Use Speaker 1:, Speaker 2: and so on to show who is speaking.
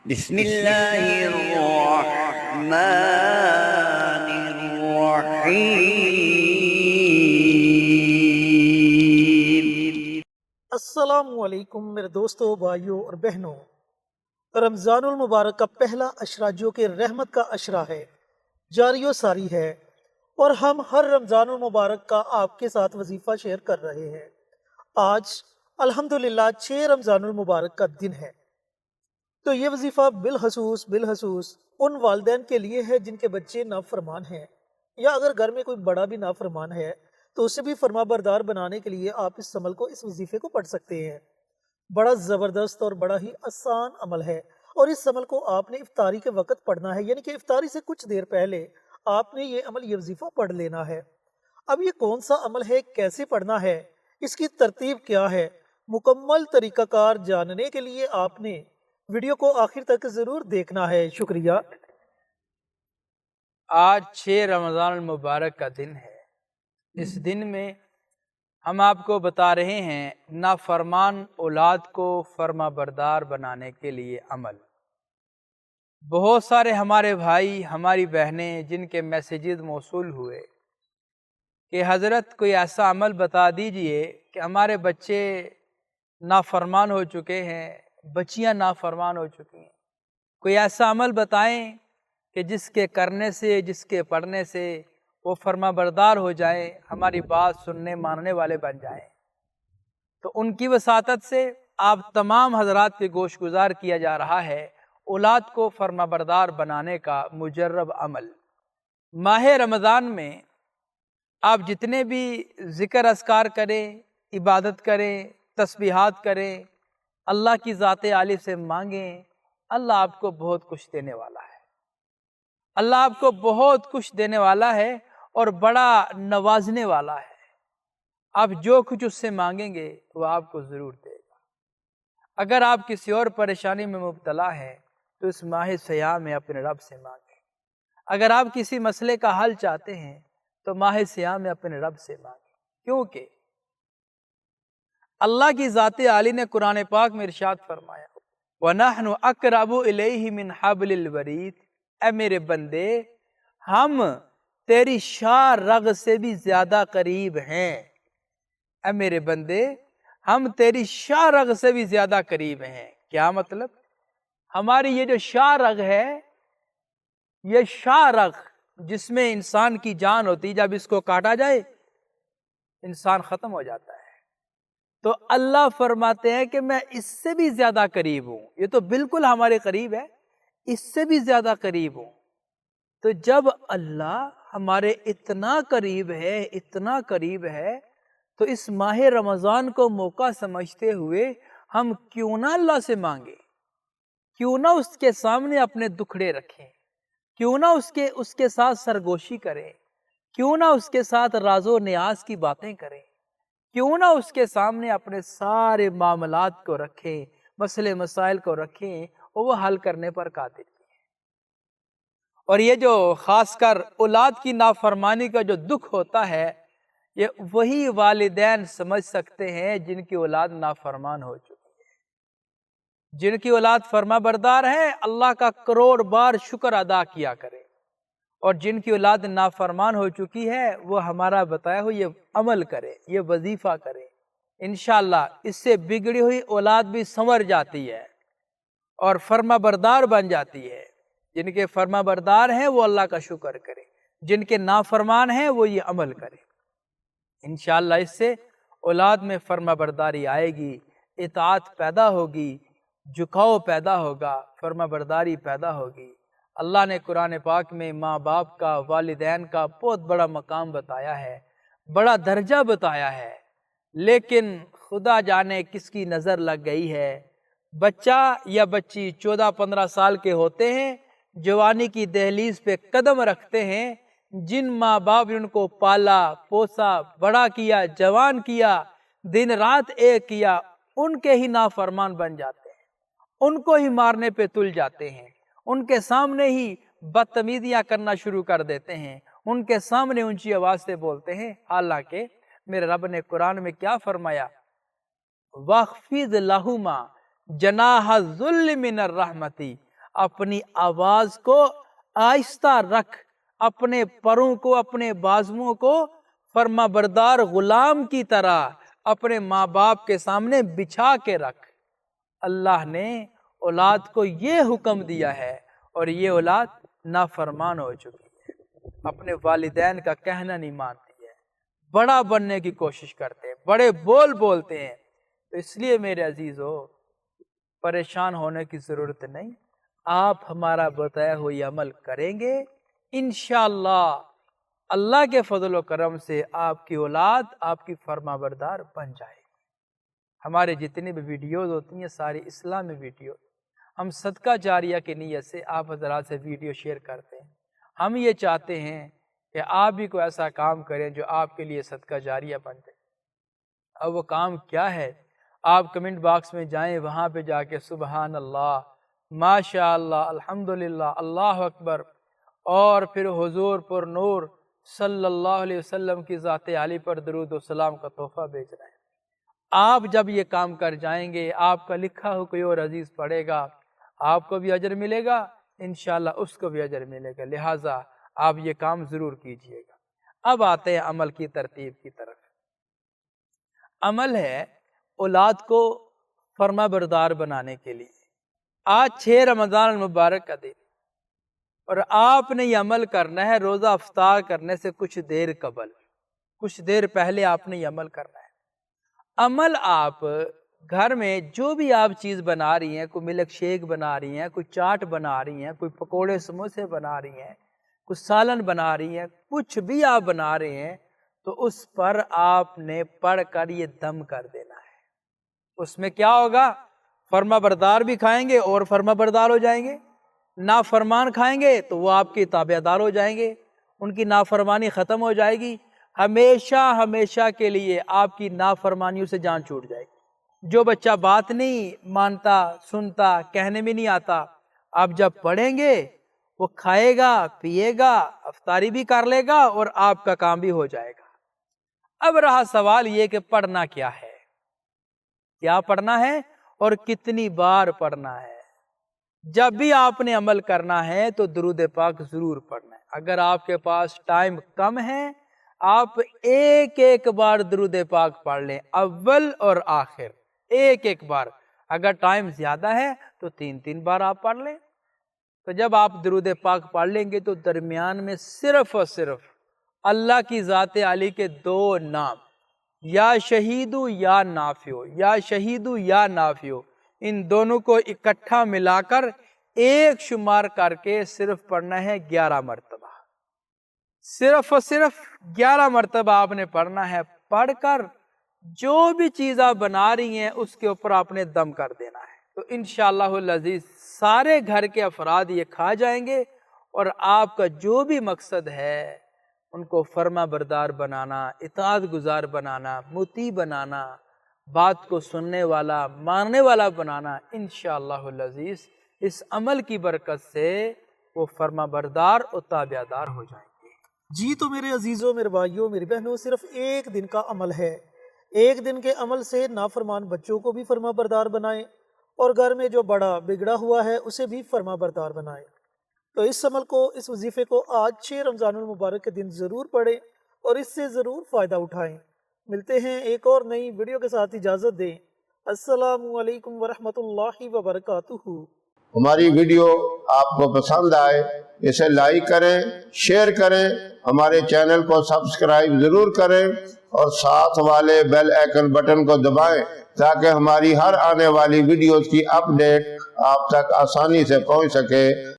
Speaker 1: بسم اللہ الرحمن الرحیم۔
Speaker 2: السلام علیکم میرے دوستوں، بھائیوں اور بہنوں۔ رمضان المبارک کا پہلا عشرہ جو کہ رحمت کا عشرہ ہے، جاری و ساری ہے، اور ہم ہر رمضان المبارک کا آپ کے ساتھ وظیفہ شیئر کر رہے ہیں۔ آج الحمدللہ 6 رمضان المبارک کا دن ہے، تو یہ وظیفہ بالخصوص ان والدین کے لیے ہے جن کے بچے نافرمان ہیں، یا اگر گھر میں کوئی بڑا بھی نافرمان ہے تو اسے بھی فرما بردار بنانے کے لیے آپ اس عمل کو، اس وظیفے کو پڑھ سکتے ہیں۔ بڑا زبردست اور بڑا ہی آسان عمل ہے، اور اس عمل کو آپ نے افطاری کے وقت پڑھنا ہے، یعنی کہ افطاری سے کچھ دیر پہلے آپ نے یہ عمل، یہ وظیفہ پڑھ لینا ہے۔ اب یہ کون سا عمل ہے، کیسے پڑھنا ہے، اس کی ترتیب کیا ہے، مکمل طریقہ کار جاننے کے لیے آپ نے ویڈیو کو آخر تک ضرور دیکھنا ہے۔ شکریہ۔
Speaker 3: آج 6 رمضان المبارک کا دن ہے۔ اس دن میں ہم آپ کو بتا رہے ہیں نافرمان اولاد کو فرما بردار بنانے کے لیے عمل۔ بہت سارے ہمارے بھائی، ہماری بہنیں جن کے میسیجز موصول ہوئے کہ حضرت کوئی ایسا عمل بتا دیجئے کہ ہمارے بچے نافرمان ہو چکے ہیں، بچیاں نافرمان ہو چکی ہیں، کوئی ایسا عمل بتائیں کہ جس کے کرنے سے، جس کے پڑھنے سے وہ فرما بردار ہو جائیں، ہماری بات سننے ماننے والے بن جائیں۔ تو ان کی وساطت سے آپ تمام حضرات کے گوش گزار کیا جا رہا ہے اولاد کو فرما بردار بنانے کا مجرب عمل۔ ماہ رمضان میں آپ جتنے بھی ذکر اذکار کریں، عبادت کریں، تسبیحات کریں، اللہ کی ذات عالی سے مانگیں، اللہ آپ کو بہت کچھ دینے والا ہے۔ اللہ آپ کو بہت کچھ دینے والا ہے اور بڑا نوازنے والا ہے۔ آپ جو کچھ اس سے مانگیں گے وہ آپ کو ضرور دے گا۔ اگر آپ کسی اور پریشانی میں مبتلا ہیں تو اس ماہ سیام میں اپنے رب سے مانگیں۔ اگر آپ کسی مسئلے کا حل چاہتے ہیں تو ماہ سیام میں اپنے رب سے مانگیں، کیونکہ اللہ کی ذات عالی نے قرآن پاک میں ارشاد فرمایا وَنَحْنُ أَقْرَبُ إِلَيْهِ مِنْ حَبْلِ الْوَرِيدِ، اے میرے بندے، ہم تیری شاہ رگ سے بھی زیادہ قریب ہیں۔ اے میرے بندے، ہم تیری شاہ رگ سے بھی زیادہ قریب ہیں۔ کیا مطلب؟ ہماری یہ جو شاہ رگ ہے، یہ شاہ رگ جس میں انسان کی جان ہوتی، جب اس کو کاٹا جائے انسان ختم ہو جاتا ہے۔ تو اللہ فرماتے ہیں کہ میں اس سے بھی زیادہ قریب ہوں۔ یہ تو بالکل ہمارے قریب ہے، اس سے بھی زیادہ قریب ہوں۔ تو جب اللہ ہمارے اتنا قریب ہے، اتنا قریب ہے، تو اس ماہ رمضان کو موقع سمجھتے ہوئے ہم کیوں نہ اللہ سے مانگیں، کیوں نہ اس کے سامنے اپنے دکھڑے رکھیں، کیوں نہ اس کے ساتھ سرگوشی کریں، کیوں نہ اس کے ساتھ راز و نیاز کی باتیں کریں، کیوں نہ اس کے سامنے اپنے سارے معاملات کو رکھیں، مسئلے مسائل کو رکھیں، اور وہ حل کرنے پر قادر ہے۔ اور یہ جو خاص کر اولاد کی نافرمانی کا جو دکھ ہوتا ہے، یہ وہی والدین سمجھ سکتے ہیں جن کی اولاد نافرمان ہو چکی ہے۔ جن کی اولاد فرما بردار ہے، اللہ کا کروڑ بار شکر ادا کیا کرے، اور جن کی اولاد نافرمان ہو چکی ہے وہ ہمارا بتایا ہو یہ عمل کرے، یہ وظیفہ کرے۔ انشاءاللہ اس سے بگڑی ہوئی اولاد بھی سنور جاتی ہے اور فرما بردار بن جاتی ہے۔ جن کے فرما بردار ہیں وہ اللہ کا شکر کرے، جن کے نافرمان ہیں وہ یہ عمل کرے۔ انشاءاللہ اس سے اولاد میں فرما برداری آئے گی، اطاعت پیدا ہوگی، جھکاؤ پیدا ہوگا، فرما برداری پیدا ہوگی۔ اللہ نے قرآن پاک میں ماں باپ کا، والدین کا بہت بڑا مقام بتایا ہے، بڑا درجہ بتایا ہے، لیکن خدا جانے کس کی نظر لگ گئی ہے۔ بچہ یا بچی 14-15 سال کے ہوتے ہیں، جوانی کی دہلیز پہ قدم رکھتے ہیں، جن ماں باپ نے ان کو پالا پوسا بڑا کیا، جوان کیا، دن رات ایک کیا، ان کے ہی نافرمان بن جاتے ہیں، ان کو ہی مارنے پہ تل جاتے ہیں، ان کے سامنے ہی بدتمیزیاں کرنا شروع کر دیتے ہیں، ان کے سامنے اونچی آواز سے بولتے ہیں۔ حالانکہ میرے رب نے قرآن میں کیا فرمایا؟ وَاخْفِضْ لَهُمَا جَنَاحَ الذُّلِّ مِنَ الرَّحْمَةِ، اپنی آواز کو آہستہ رکھ، اپنے پروں کو، اپنے بازوؤں کو فرما بردار غلام کی طرح اپنے ماں باپ کے سامنے بچھا کے رکھ۔ اللہ نے اولاد کو یہ حکم دیا ہے اور یہ اولاد نافرمان ہو چکی ہے، اپنے والدین کا کہنا نہیں مانتی ہے، بڑا بننے کی کوشش کرتے ہیں، بڑے بول بولتے ہیں۔ تو اس لیے میرے عزیزو، پریشان ہونے کی ضرورت نہیں، آپ ہمارا بتایا ہوئی عمل کریں گے، انشاءاللہ اللہ کے فضل و کرم سے آپ کی اولاد آپ کی فرما بردار بن جائے گی۔ ہمارے جتنی بھی ویڈیوز ہوتی ہیں ساری اسلامی ویڈیو، ہم صدقہ جاریہ کی نیت سے آپ حضرات سے ویڈیو شیئر کرتے ہیں۔ ہم یہ چاہتے ہیں کہ آپ بھی کوئی ایسا کام کریں جو آپ کے لیے صدقہ جاریہ بن جائے۔ اب وہ کام کیا ہے؟ آپ کمنٹ باکس میں جائیں، وہاں پہ جا کے سبحان اللہ، ماشاء اللہ، الحمدللہ، اللہ اکبر، اور پھر حضور پر نور صلی اللہ علیہ وسلم کی ذات عالی پر درود و سلام کا تحفہ بھیج رہے ہیں۔ آپ جب یہ کام کر جائیں گے، آپ کا لکھا ہو کوئی اور عزیز پڑھے گا، آپ کو بھی اجر ملے گا، انشاءاللہ اس کو بھی اجر ملے گا، لہٰذا آپ یہ کام ضرور کیجئے گا۔ اب آتے ہیں عمل کی ترتیب کی طرف۔ عمل ہے اولاد کو فرما بردار بنانے کے لیے۔ آج 6 رمضان المبارک کا دن، اور آپ نے یہ عمل کرنا ہے روزہ افطار کرنے سے کچھ دیر قبل، کچھ دیر پہلے آپ نے یہ عمل کرنا ہے۔ عمل آپ گھر میں جو بھی آپ چیز بنا رہی ہیں، کوئی ملک شیک بنا رہی ہیں، کوئی چاٹ بنا رہی ہیں، کوئی پکوڑے سموسے بنا رہی ہیں، کوئی سالن بنا رہی ہیں، کچھ بھی آپ بنا رہے ہیں، تو اس پر آپ نے پڑھ کر یہ دم کر دینا ہے۔ اس میں کیا ہوگا؟ فرما بردار بھی کھائیں گے اور فرما بردار ہو جائیں گے، نافرمان کھائیں گے تو وہ آپ کی تابع دار ہو جائیں گے، ان کی نافرمانی ختم ہو جائے گی، ہمیشہ ہمیشہ کے لیے آپ کی نافرمانیوں سے جان چھوٹ جائے گی۔ جو بچہ بات نہیں مانتا، سنتا، کہنے میں نہیں آتا، آپ جب پڑھیں گے وہ کھائے گا، پیے گا، افطاری بھی کر لے گا اور آپ کا کام بھی ہو جائے گا۔ اب رہا سوال یہ کہ پڑھنا کیا ہے، کیا پڑھنا ہے اور کتنی بار پڑھنا ہے۔ جب بھی آپ نے عمل کرنا ہے تو درود پاک ضرور پڑھنا ہے۔ اگر آپ کے پاس ٹائم کم ہے، آپ ایک ایک بار درود پاک پڑھ لیں، اول اور آخر، ایک ایک بار۔ اگر ٹائم زیادہ ہے تو 3 بار آپ پڑھ لیں۔ تو جب آپ درود پاک پڑھ لیں گے تو درمیان میں صرف اور صرف اللہ کی ذات عالی کے 2 نام، یا شہیدو یا نافعو، یا شہیدو یا نافعو، ان دونوں کو اکٹھا ملا کر ایک شمار کر کے صرف پڑھنا ہے 11 مرتبہ۔ صرف اور صرف 11 مرتبہ آپ نے پڑھنا ہے۔ پڑھ کر جو بھی چیز آپ بنا رہی ہیں اس کے اوپر آپ نے دم کر دینا ہے، تو انشاءاللہ العزیز سارے گھر کے افراد یہ کھا جائیں گے، اور آپ کا جو بھی مقصد ہے ان کو فرما بردار بنانا، اطاعت گزار بنانا، مطیع بنانا، بات کو سننے والا، ماننے والا بنانا، انشاءاللہ العزیز اس عمل کی برکت سے وہ فرما بردار اور تابع دار ہو جائیں گے۔
Speaker 2: جی تو میرے عزیزوں، میرے بھائیوں، میری بہنوں، صرف ایک دن کا عمل ہے۔ ایک دن کے عمل سے نافرمان بچوں کو بھی فرما بردار بنائیں، اور گھر میں جو بڑا بگڑا ہوا ہے اسے بھی فرما بردار بنائیں۔ تو اس عمل کو، اس وظیفے کو آج 6 رمضان المبارک کے دن ضرور پڑھیں اور اس سے ضرور فائدہ اٹھائیں۔ ملتے ہیں ایک اور نئی ویڈیو کے ساتھ، اجازت دیں۔ السلام علیکم ورحمۃ اللہ وبرکاتہ۔
Speaker 4: ہماری ویڈیو آپ کو پسند آئے اسے لائک کریں، شیئر کریں، ہمارے چینل کو سبسکرائب ضرور کریں اور ساتھ والے بیل آئیکن بٹن کو دبائیں تاکہ ہماری ہر آنے والی ویڈیوز کی اپ ڈیٹ آپ تک آسانی سے پہنچ سکے۔